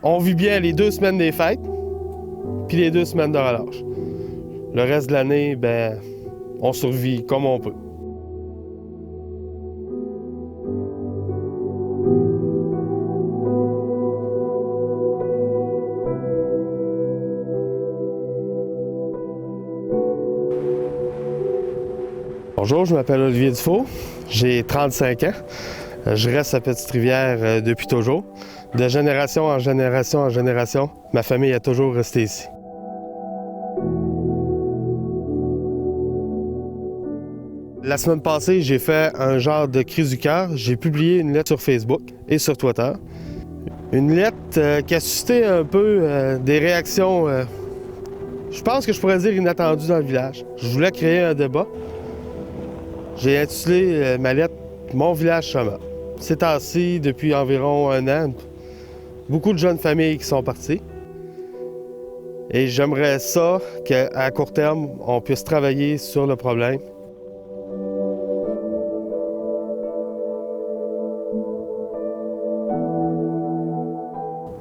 On vit bien les 2 semaines des fêtes, puis les 2 semaines de relâche. Le reste de l'année, ben, on survit comme on peut. Bonjour, je m'appelle Olivier Dufault, j'ai 35 ans. Je reste à Petite-Rivière depuis toujours. De génération en génération en génération, ma famille a toujours resté ici. La semaine passée, j'ai fait un genre de crise du cœur. J'ai publié une lettre sur Facebook et sur Twitter. Une lettre qui a suscité un peu des réactions, je pense que je pourrais dire inattendues dans le village. Je voulais créer un débat. J'ai intitulé ma lettre « Mon village Chama ». Ces temps-ci, depuis environ 1 an, beaucoup de jeunes familles qui sont parties. Et j'aimerais ça qu'à court terme, on puisse travailler sur le problème.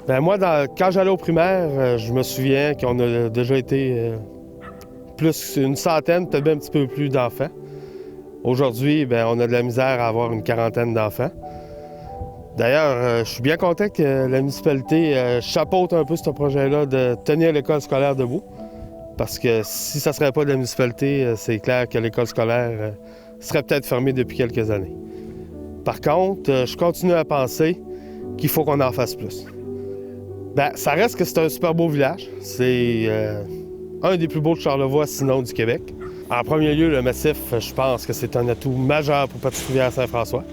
Ben moi, quand j'allais au primaire, je me souviens qu'on a déjà été plus une centaine, peut-être même un petit peu plus d'enfants. Aujourd'hui, ben, on a de la misère à avoir une 40aine d'enfants. D'ailleurs, je suis bien content que la municipalité chapeaute un peu ce projet-là de tenir l'école scolaire debout. Parce que si ça ne serait pas de la municipalité, c'est clair que l'école scolaire serait peut-être fermée depuis quelques années. Par contre, je continue à penser qu'il faut qu'on en fasse plus. Ben, ça reste que c'est un super beau village. C'est un des plus beaux de Charlevoix, sinon du Québec. En premier lieu, le massif, je pense que c'est un atout majeur pour Petite-Rivière-Saint-François.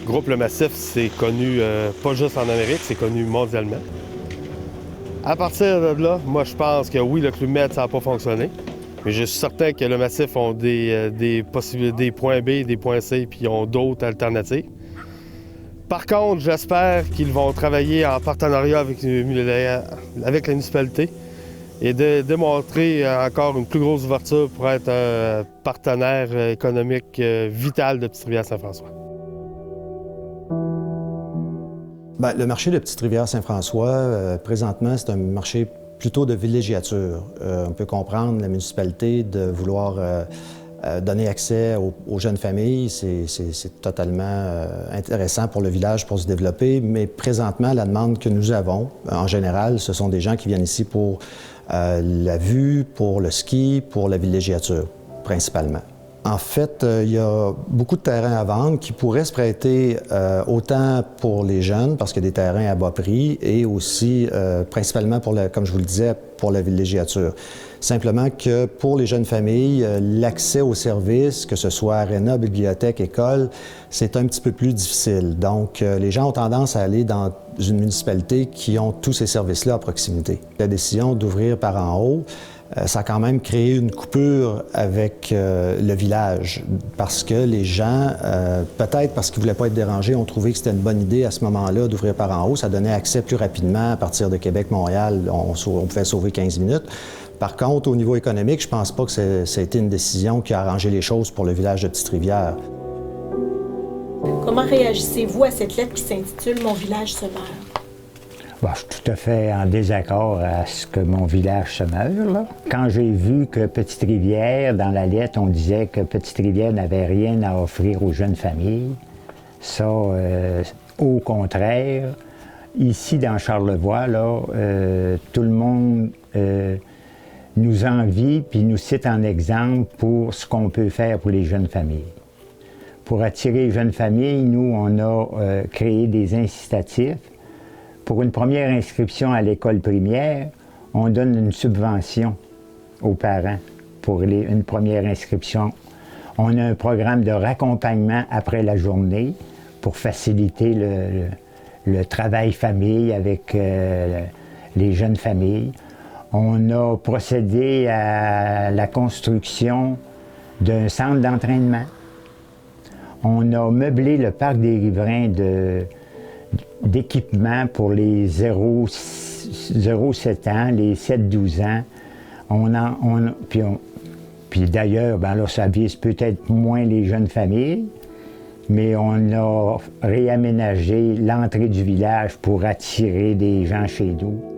Groupe Le Massif, c'est connu pas juste en Amérique, c'est connu mondialement. À partir de là, moi, je pense que oui, le Club Med, ça n'a pas fonctionné. Mais je suis certain que le Massif ont des points B, des points C, puis ils ont d'autres alternatives. Par contre, j'espère qu'ils vont travailler en partenariat avec la municipalité et de démontrer encore une plus grosse ouverture pour être un partenaire économique vital de Petite-Rivière-Saint-François. Bien, le marché de Petite-Rivière-Saint-François, présentement, c'est un marché plutôt de villégiature. On peut comprendre la municipalité de vouloir donner accès aux jeunes familles. C'est totalement intéressant pour le village pour se développer, mais présentement, la demande que nous avons, en général, ce sont des gens qui viennent ici pour la vue, pour le ski, pour la villégiature, principalement. En fait, il y a beaucoup de terrains à vendre qui pourraient se prêter autant pour les jeunes, parce qu'il y a des terrains à bas prix, et aussi principalement, comme je vous le disais, pour la villégiature. Simplement que pour les jeunes familles, l'accès aux services, que ce soit aréna, bibliothèque, école, c'est un petit peu plus difficile. Donc, les gens ont tendance à aller dans une municipalité qui ont tous ces services-là à proximité. La décision d'ouvrir par en haut, ça a quand même créé une coupure avec le village parce que les gens, peut-être parce qu'ils ne voulaient pas être dérangés, ont trouvé que c'était une bonne idée à ce moment-là d'ouvrir par en haut. Ça donnait accès plus rapidement à partir de Québec-Montréal. On pouvait sauver 15 minutes. Par contre, au niveau économique, je ne pense pas que ça a été une décision qui a arrangé les choses pour le village de Petite-Rivière. Comment réagissez-vous à cette lettre qui s'intitule « Mon village se meurt » ? Bon, je suis tout à fait en désaccord à ce que mon village se meure, là. Quand j'ai vu que Petite-Rivière, dans la lettre, on disait que Petite-Rivière n'avait rien à offrir aux jeunes familles, ça, au contraire, ici dans Charlevoix, là, tout le monde nous envie puis nous cite en exemple pour ce qu'on peut faire pour les jeunes familles. Pour attirer les jeunes familles, nous, on a créé des incitatifs. Pour une première inscription à l'école primaire, on donne une subvention aux parents pour une première inscription. On a un programme de raccompagnement après la journée pour faciliter le travail famille avec les jeunes familles. On a procédé à la construction d'un centre d'entraînement. On a meublé le parc des riverains d'équipement pour les 0-7 ans, les 7-12 ans. Puis d'ailleurs, ben là, ça vise peut-être moins les jeunes familles, mais on a réaménagé l'entrée du village pour attirer des gens chez nous.